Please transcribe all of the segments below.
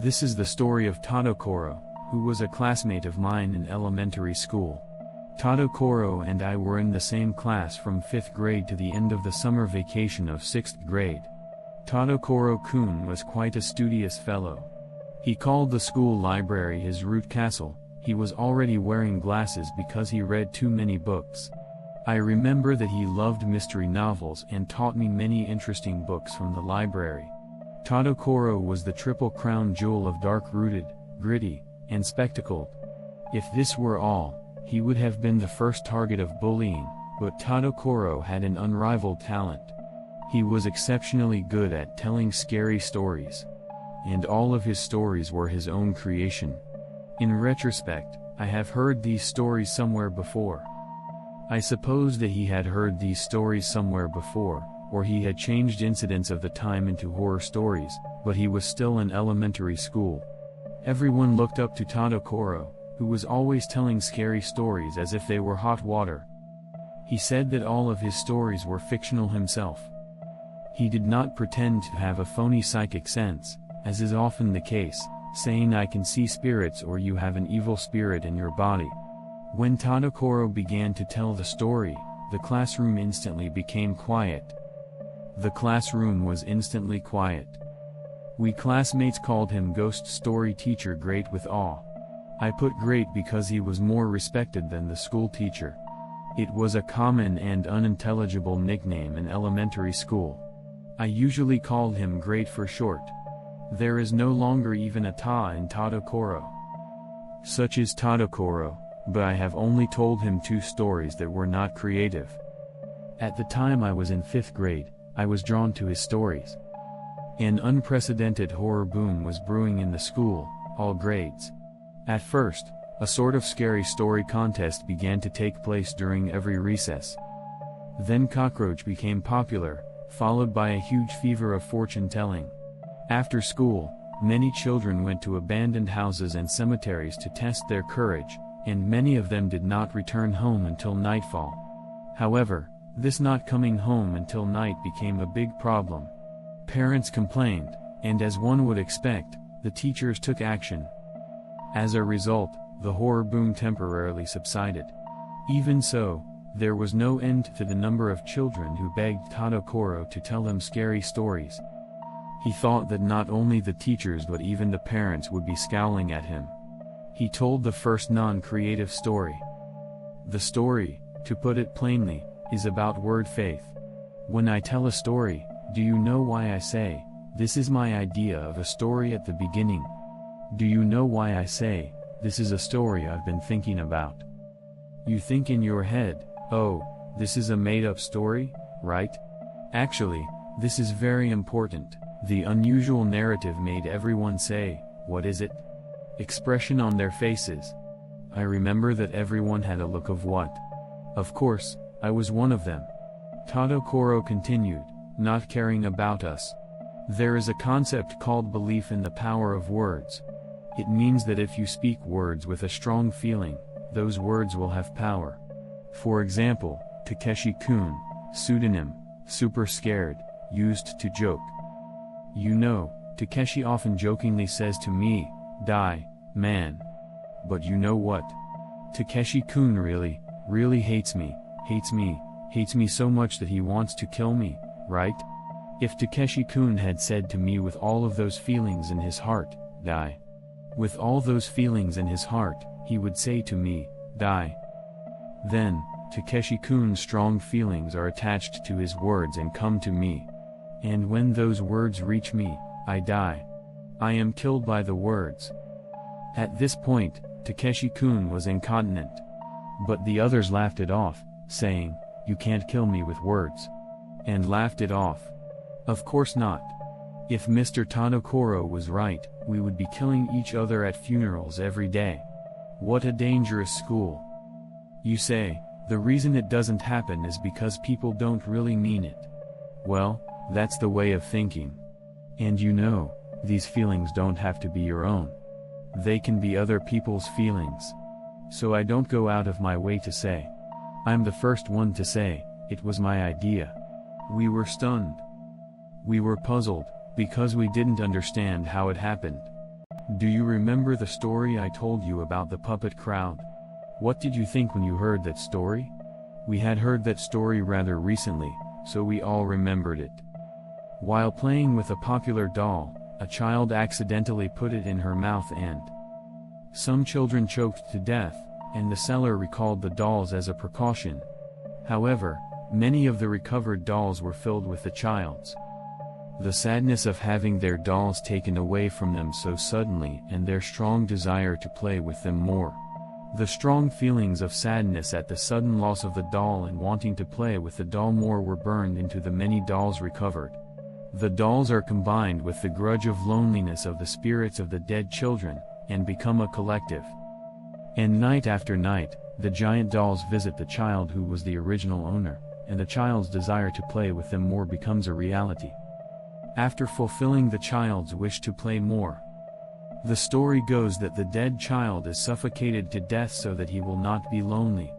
This is the story of Tadokoro, who was a classmate of mine in elementary school. Tadokoro and I were in the same class from 5th grade to the end of the summer vacation of 6th grade. Tadokoro-kun was quite a studious fellow. He called the school library his root castle. He was already wearing glasses because he read too many books. I remember that he loved mystery novels and taught me many interesting books from the library. Tadokoro was the triple crown jewel of dark-rooted, gritty, and spectacled. If this were all, he would have been the first target of bullying, but Tadokoro had an unrivaled talent. He was exceptionally good at telling scary stories. And all of his stories were his own creation. In retrospect, I have heard these stories somewhere before. I suppose that he had heard these stories somewhere before, or he had changed incidents of the time into horror stories, but he was still in elementary school. Everyone looked up to Tadokoro, who was always telling scary stories as if they were hot water. He said that all of his stories were fictional himself. He did not pretend to have a phony psychic sense, as is often the case, saying I can see spirits or you have an evil spirit in your body. When Tadokoro began to tell the story, the classroom instantly became quiet. The classroom was instantly quiet. We classmates called him Ghost Story Teacher Great with awe. I put great because he was more respected than the school teacher. It was a common and unintelligible nickname in elementary school. I usually called him Great for short. There is no longer even a ta in Tadokoro. Such is Tadokoro, but I have only told him 2 stories that were not creative. At the time I was in 5th grade, I was drawn to his stories. An unprecedented horror boom was brewing in the school, all grades. At first, a sort of scary story contest began to take place during every recess. Then cockroach became popular, followed by a huge fever of fortune-telling. After school, many children went to abandoned houses and cemeteries to test their courage, and many of them did not return home until nightfall. However, this not coming home until night became a big problem. Parents complained, and as one would expect, the teachers took action. As a result, the horror boom temporarily subsided. Even so, there was no end to the number of children who begged Tadokoro to tell them scary stories. He thought that not only the teachers but even the parents would be scowling at him. He told the first non-creative story. The story, to put it plainly, is about word faith. When I tell a story, do you know why I say, this is my idea of a story at the beginning? Do you know why I say, this is a story I've been thinking about? You think in your head, oh, this is a made-up story, right? Actually, this is very important. The unusual narrative made everyone say, what is it? Expression on their faces. I remember that everyone had a look of what? Of course, I was one of them. Tadokoro continued, not caring about us. There is a concept called belief in the power of words. It means that if you speak words with a strong feeling, those words will have power. For example, Takeshi-kun, pseudonym, super scared, used to joke. You know, Takeshi often jokingly says to me, die, man. But you know what? Takeshi-kun really hates me so much that he wants to kill me, right? If Takeshi-kun had said to me with all of those feelings in his heart, die. With all those feelings in his heart, he would say to me, die. Then, Takeshi-kun's strong feelings are attached to his words and come to me. And when those words reach me, I die. I am killed by the words. At this point, Takeshi-kun was incontinent. But the others laughed it off, saying, you can't kill me with words. And laughed it off. Of course not. If Mr. Tadokoro was right, we would be killing each other at funerals every day. What a dangerous school. You say, the reason it doesn't happen is because people don't really mean it. Well, that's the way of thinking. And you know, these feelings don't have to be your own. They can be other people's feelings. So I don't go out of my way to say. I'm the first one to say, it was my idea. We were stunned. We were puzzled, because we didn't understand how it happened. Do you remember the story I told you about the puppet crowd? What did you think when you heard that story? We had heard that story rather recently, so we all remembered it. While playing with a popular doll, a child accidentally put it in her mouth and some children choked to death, and the seller recalled the dolls as a precaution. However, many of the recovered dolls were filled with the child's. The sadness of having their dolls taken away from them so suddenly and their strong desire to play with them more. The strong feelings of sadness at the sudden loss of the doll and wanting to play with the doll more were burned into the many dolls recovered. The dolls are combined with the grudge of loneliness of the spirits of the dead children, and become a collective. And night after night, the giant dolls visit the child who was the original owner, and the child's desire to play with them more becomes a reality. After fulfilling the child's wish to play more, the story goes that the dead child is suffocated to death so that he will not be lonely.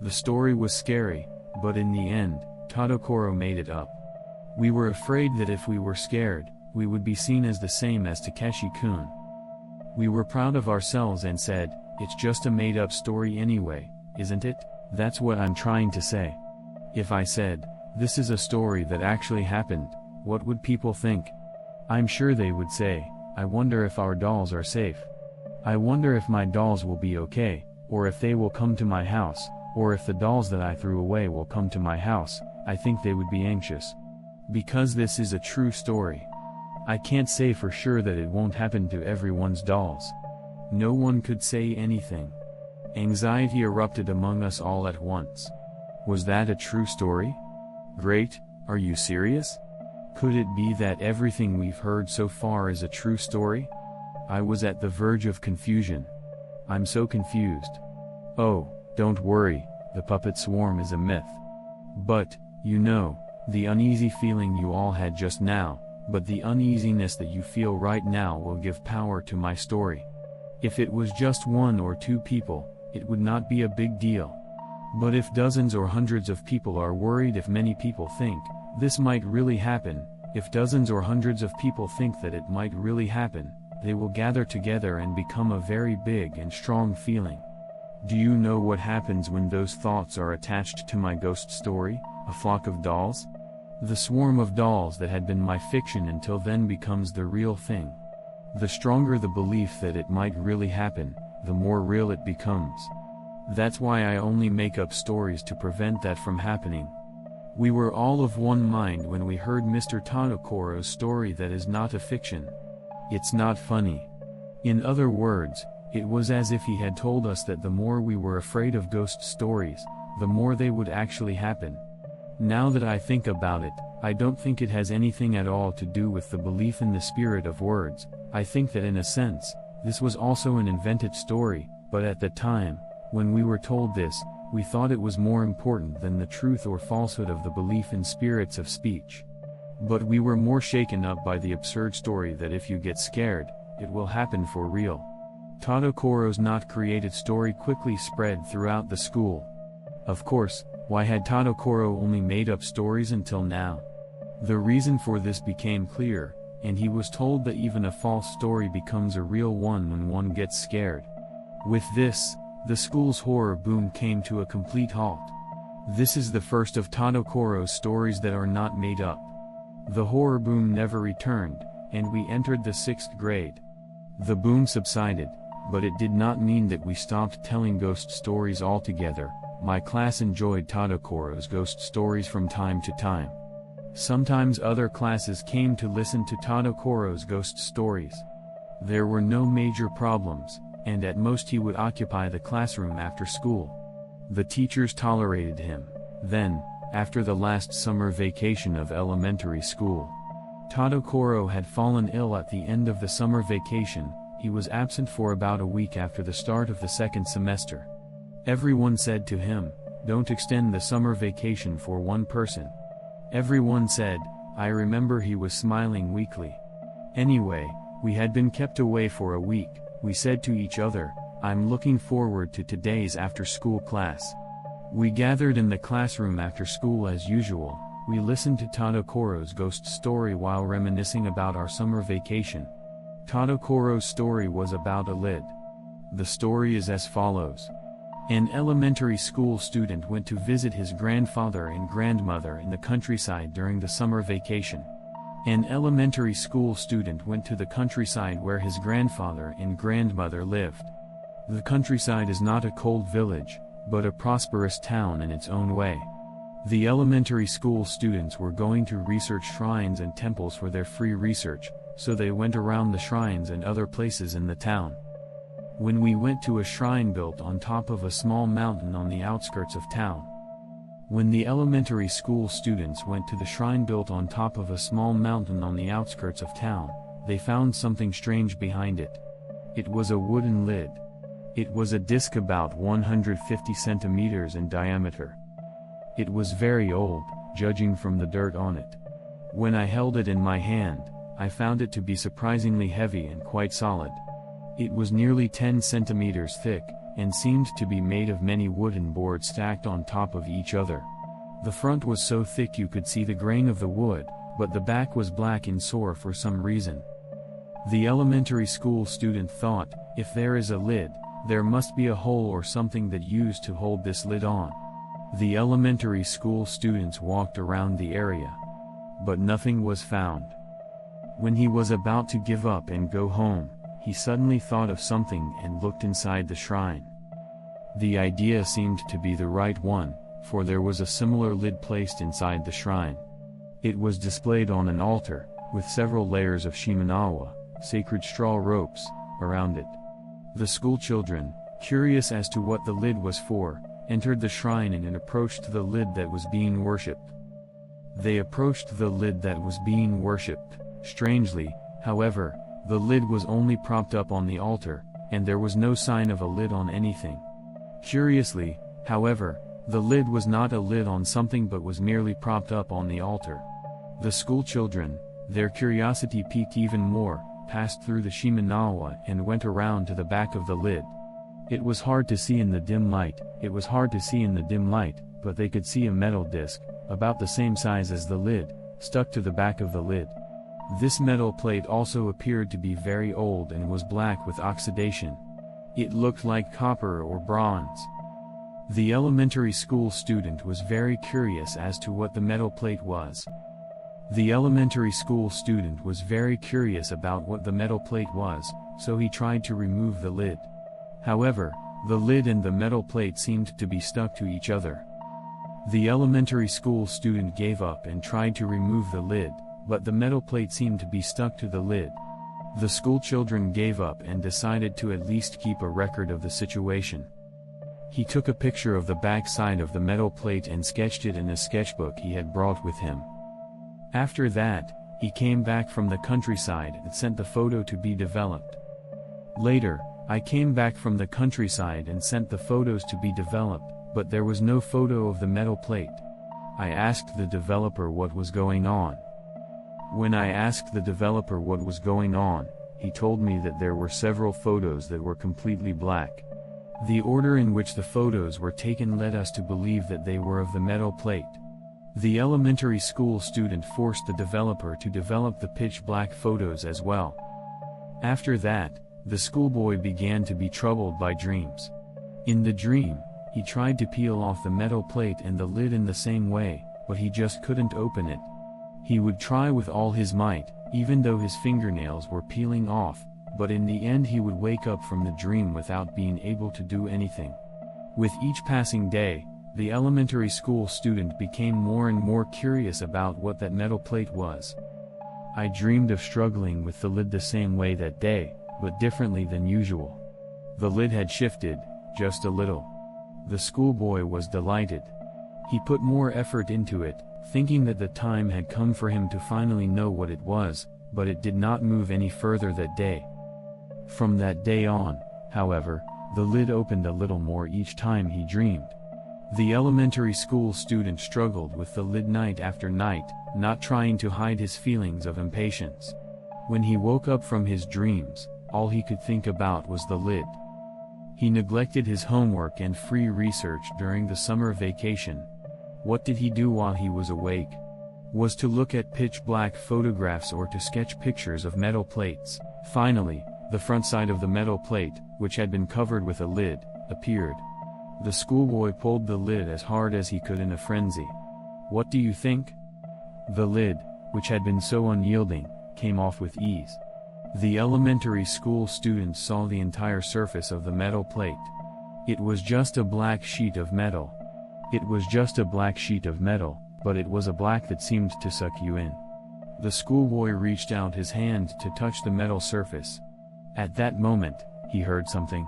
The story was scary, but in the end, Tadokoro made it up. We were afraid that if we were scared, we would be seen as the same as Takeshi-kun. We were proud of ourselves and said, "It's just a made-up story anyway, isn't it?" That's what I'm trying to say. If I said, "This is a story that actually happened," what would people think? I'm sure they would say, "I wonder if our dolls are safe. I wonder if my dolls will be okay, or if they will come to my house, or if the dolls that I threw away will come to my house." I think they would be anxious. Because this is a true story. I can't say for sure that it won't happen to everyone's dolls. No one could say anything. Anxiety erupted among us all at once. Was that a true story? Great, are you serious? Could it be that everything we've heard so far is a true story? I was at the verge of confusion. I'm so confused. Oh, don't worry, the puppet swarm is a myth. But, you know, the uneasy feeling you all had just now, but the uneasiness that you feel right now will give power to my story. If it was just 1 or 2 people, it would not be a big deal. But if dozens or hundreds of people are worried, if many people think this might really happen, if dozens or hundreds of people think that it might really happen, they will gather together and become a very big and strong feeling. Do you know what happens when those thoughts are attached to my ghost story, a flock of dolls? The swarm of dolls that had been my fiction until then becomes the real thing. The stronger the belief that it might really happen, the more real it becomes. That's why I only make up stories to prevent that from happening. We were all of one mind when we heard Mr. Tadokoro's story that is not a fiction. It's not funny. In other words, it was as if he had told us that the more we were afraid of ghost stories, the more they would actually happen. Now that I think about it, I don't think it has anything at all to do with the belief in the spirit of words. I think that in a sense, this was also an invented story, but at the time, when we were told this, we thought it was more important than the truth or falsehood of the belief in spirits of speech. But we were more shaken up by the absurd story that if you get scared, it will happen for real. Tadokoro's not created story quickly spread throughout the school. Of course, why had Tadokoro only made up stories until now? The reason for this became clear, and he was told that even a false story becomes a real one when one gets scared. With this, the school's horror boom came to a complete halt. This is the first of Tadokoro's stories that are not made up. The horror boom never returned, and we entered the 6th grade. The boom subsided, but it did not mean that we stopped telling ghost stories altogether. My class enjoyed Tadokoro's ghost stories from time to time. Sometimes other classes came to listen to Tadokoro's ghost stories. There were no major problems, and at most he would occupy the classroom after school. The teachers tolerated him. Then, after the last summer vacation of elementary school, Tadokoro had fallen ill at the end of the summer vacation. He was absent for about a week after the start of the 2nd semester. Everyone said to him, "Don't extend the summer vacation for one person." Everyone said, I remember he was smiling weakly. Anyway, we had been kept away for a week. We said to each other, "I'm looking forward to today's after-school class." We gathered in the classroom after school as usual. We listened to Tadokoro's ghost story while reminiscing about our summer vacation. Tadokoro's story was about a lid. The story is as follows. An elementary school student went to visit his grandfather and grandmother in the countryside during the summer vacation. An elementary school student went to the countryside where his grandfather and grandmother lived. The countryside is not a cold village, but a prosperous town in its own way. The elementary school students were going to research shrines and temples for their free research, so they went around the shrines and other places in the town. When we went to a shrine built on top of a small mountain on the outskirts of town. When the elementary school students went to the shrine built on top of a small mountain on the outskirts of town, they found something strange behind it. It was a wooden lid. It was a disc about 150 centimeters in diameter. It was very old, judging from the dirt on it. When I held it in my hand, I found it to be surprisingly heavy and quite solid. It was nearly 10 centimeters thick, and seemed to be made of many wooden boards stacked on top of each other. The front was so thick you could see the grain of the wood, but the back was black and sore for some reason. The elementary school student thought, if there is a lid, there must be a hole or something that used to hold this lid on. The elementary school students walked around the area, but nothing was found. When he was about to give up and go home, he suddenly thought of something and looked inside the shrine. The idea seemed to be the right one, for there was a similar lid placed inside the shrine. It was displayed on an altar, with several layers of shimenawa, sacred straw ropes, around it. The school children, curious as to what the lid was for, entered the shrine and approached the lid that was being worshipped. They approached the lid that was being worshipped. Strangely, however, the lid was only propped up on the altar, and there was no sign of a lid on anything. Curiously, however, the lid was not a lid on something but was merely propped up on the altar. The school children, their curiosity piqued even more, passed through the shimenawa and went around to the back of the lid. It was hard to see in the dim light, but they could see a metal disc, about the same size as the lid, stuck to the back of the lid. This metal plate also appeared to be very old and was black with oxidation. It looked like copper or bronze. The elementary school student was very curious as to what the metal plate was. The elementary school student was very curious about what the metal plate was, so he tried to remove the lid. However, the lid and the metal plate seemed to be stuck to each other. The elementary school student gave up and tried to remove the lid, but the metal plate seemed to be stuck to the lid. The school children gave up and decided to at least keep a record of the situation. He took a picture of the back side of the metal plate and sketched it in a sketchbook he had brought with him. After that, he came back from the countryside and sent the photo to be developed. Later, I came back from the countryside and sent the photos to be developed, but there was no photo of the metal plate. I asked the developer what was going on. When I asked the developer what was going on, he told me that there were several photos that were completely black. The order in which the photos were taken led us to believe that they were of the metal plate. The elementary school student forced the developer to develop the pitch black photos as well. After that, the schoolboy began to be troubled by dreams. In the dream, he tried to peel off the metal plate and the lid in the same way, but he just couldn't open it. He would try with all his might, even though his fingernails were peeling off, but in the end he would wake up from the dream without being able to do anything. With each passing day, the elementary school student became more and more curious about what that metal plate was. I dreamed of struggling with the lid the same way that day, but differently than usual. The lid had shifted, just a little. The schoolboy was delighted. He put more effort into it, thinking that the time had come for him to finally know what it was, but it did not move any further that day. From that day on, however, the lid opened a little more each time he dreamed. The elementary school student struggled with the lid night after night, not trying to hide his feelings of impatience. When he woke up from his dreams, all he could think about was the lid. He neglected his homework and free research during the summer vacation. What did he do while he was awake? Was to look at pitch black photographs or to sketch pictures of metal plates. Finally, the front side of the metal plate, which had been covered with a lid, appeared. The schoolboy pulled the lid as hard as he could in a frenzy. What do you think? The lid, which had been so unyielding, came off with ease. The elementary school students saw the entire surface of the metal plate. It was just a black sheet of metal. It was just a black sheet of metal, but it was a black that seemed to suck you in. The schoolboy reached out his hand to touch the metal surface. At that moment, he heard something.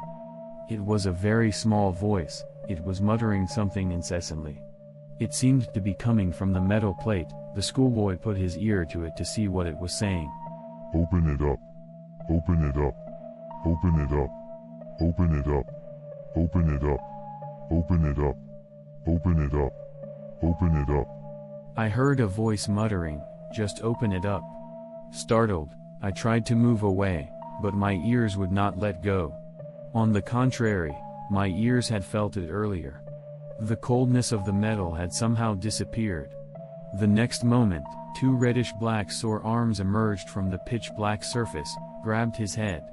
It was a very small voice. It was muttering something incessantly. It seemed to be coming from the metal plate. The schoolboy put his ear to it to see what it was saying. Open it up. Open it up. Open it up. Open it up. Open it up. Open it up. Open it up. Open it up. I heard a voice muttering, just open it up. Startled, I tried to move away, but my ears would not let go. On the contrary, my ears had felt it earlier. The coldness of the metal had somehow disappeared. The next moment, two reddish-black sore arms emerged from the pitch-black surface, grabbed his head.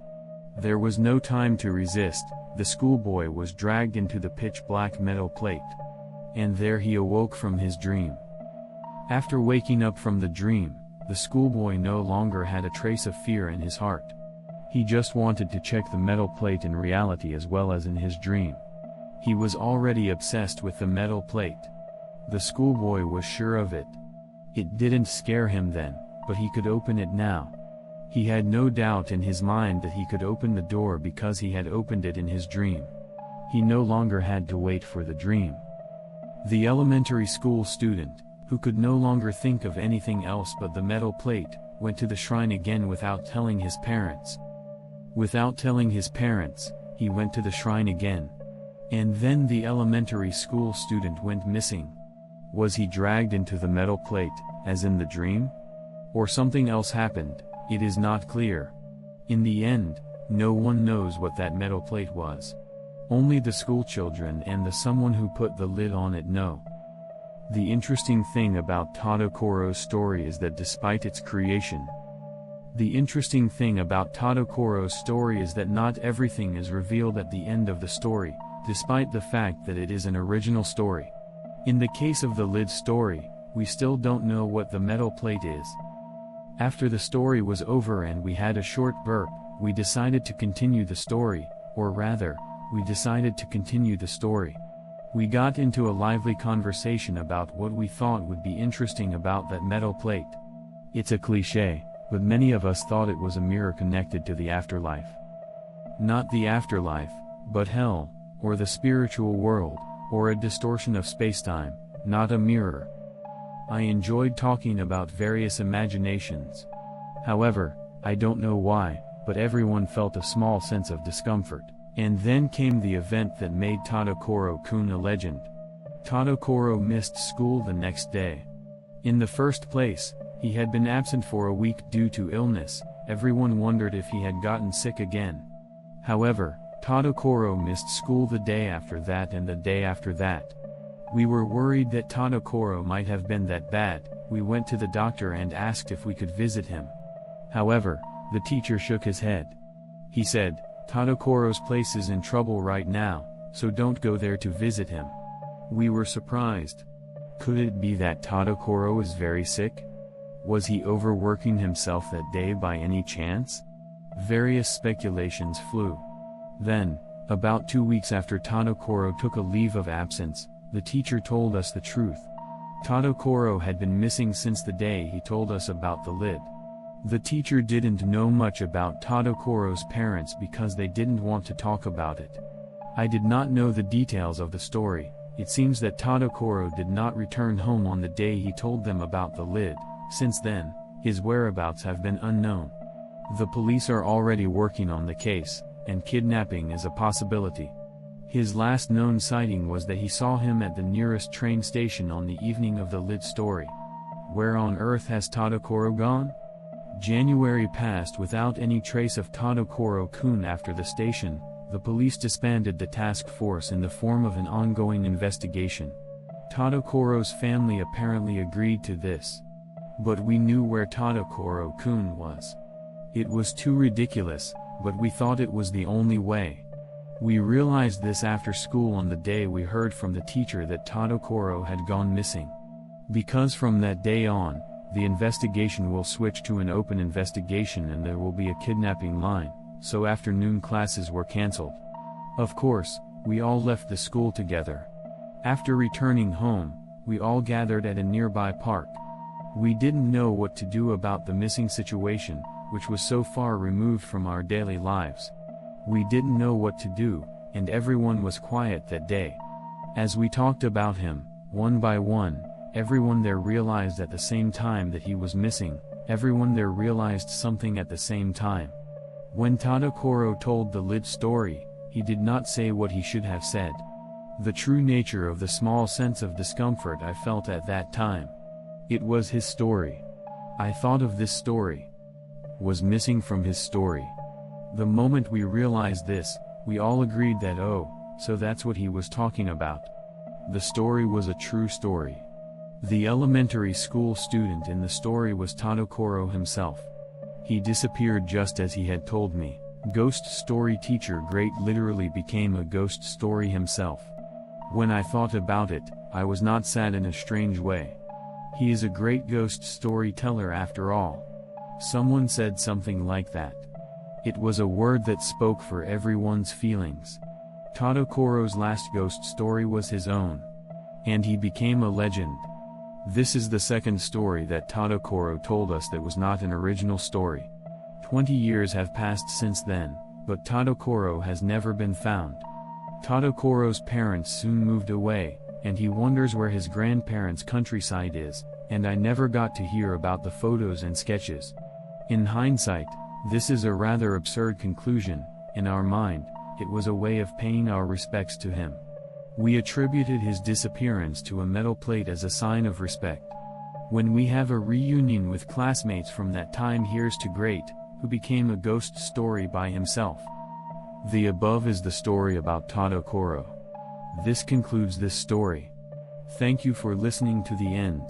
There was no time to resist. The schoolboy was dragged into the pitch-black metal plate. And there he awoke from his dream. After waking up from the dream, the schoolboy no longer had a trace of fear in his heart. He just wanted to check the metal plate in reality as well as in his dream. He was already obsessed with the metal plate. The schoolboy was sure of it. It didn't scare him then, but he could open it now. He had no doubt in his mind that he could open the door because he had opened it in his dream. He no longer had to wait for the dream. The elementary school student, who could no longer think of anything else but the metal plate, went to the shrine again without telling his parents. Without telling his parents, he went to the shrine again. And then the elementary school student went missing. Was he dragged into the metal plate, as in the dream? Or something else happened? It is not clear. In the end, no one knows what that metal plate was. Only the schoolchildren and the someone who put the lid on it know. The interesting thing about Tadokoro's story is that despite its creation, not everything is revealed at the end of the story, despite the fact that it is an original story. In the case of the lid story, we still don't know what the metal plate is. After the story was over and we had a short burp, we decided to continue the story, or rather, we decided to continue the story. We got into a lively conversation about what we thought would be interesting about that metal plate. It's a cliché, but many of us thought it was a mirror connected to the afterlife. Not the afterlife, but hell, or the spiritual world, or a distortion of spacetime, not a mirror. I enjoyed talking about various imaginations. However, I don't know why, but everyone felt a small sense of discomfort. And then came the event that made Tadokoro-kun a legend. Tadokoro missed school the next day. In the first place, he had been absent for a week due to illness. Everyone wondered if he had gotten sick again. However, Tadokoro missed school the day after that and the day after that. We were worried that Tadokoro might have been that bad. We went to the doctor and asked if we could visit him. However, the teacher shook his head. He said, Tadokoro's place is in trouble right now, so don't go there to visit him. We were surprised. Could it be that Tadokoro is very sick? Was he overworking himself that day by any chance? Various speculations flew. Then, about 2 weeks after Tadokoro took a leave of absence, the teacher told us the truth. Tadokoro had been missing since the day he told us about the lid. The teacher didn't know much about Tadokoro's parents because they didn't want to talk about it. I did not know the details of the story. It seems that Tadokoro did not return home on the day he told them about the lid. Since then, his whereabouts have been unknown. The police are already working on the case, and kidnapping is a possibility. His last known sighting was that he saw him at the nearest train station on the evening of the lid story. Where on earth has Tadokoro gone? January passed without any trace of Tadokoro-kun. After the station, the police disbanded the task force in the form of an ongoing investigation. Tadokoro's family apparently agreed to this. But we knew where Tadokoro-kun was. It was too ridiculous, but we thought it was the only way. We realized this after school on the day we heard from the teacher that Tadokoro had gone missing. Because from that day on, the investigation will switch to an open investigation and there will be a kidnapping line, so afternoon classes were cancelled. Of course, we all left the school together. After returning home, we all gathered at a nearby park. We didn't know what to do about the missing situation, which was so far removed from our daily lives. We didn't know what to do, and everyone was quiet that day. As we talked about him, one by one, everyone there realized at the same time that he was missing. Everyone there realized something at the same time. When Tadokoro told the lit story, he did not say what he should have said. The true nature of the small sense of discomfort I felt at that time. It was his story. I thought of this story. Was missing from his story. The moment we realized this, we all agreed that so that's what he was talking about. The story was a true story. The elementary school student in the story was Tadokoro himself. He disappeared just as he had told me. Ghost story teacher Great literally became a ghost story himself. When I thought about it, I was not sad in a strange way. He is a great ghost storyteller after all. Someone said something like that. It was a word that spoke for everyone's feelings. Tadokoro's last ghost story was his own. And he became a legend. This is the second story that Tadokoro told us that was not an original story. 20 years have passed since then, but Tadokoro has never been found. Tadokoro's parents soon moved away, and he wonders where his grandparents' countryside is, and I never got to hear about the photos and sketches. In hindsight, this is a rather absurd conclusion. In our mind, it was a way of paying our respects to him. We attributed his disappearance to a metal plate as a sign of respect. When we have a reunion with classmates from that time, here's to Great, who became a ghost story by himself. The above is the story about Tadokoro. This concludes this story. Thank you for listening to the end.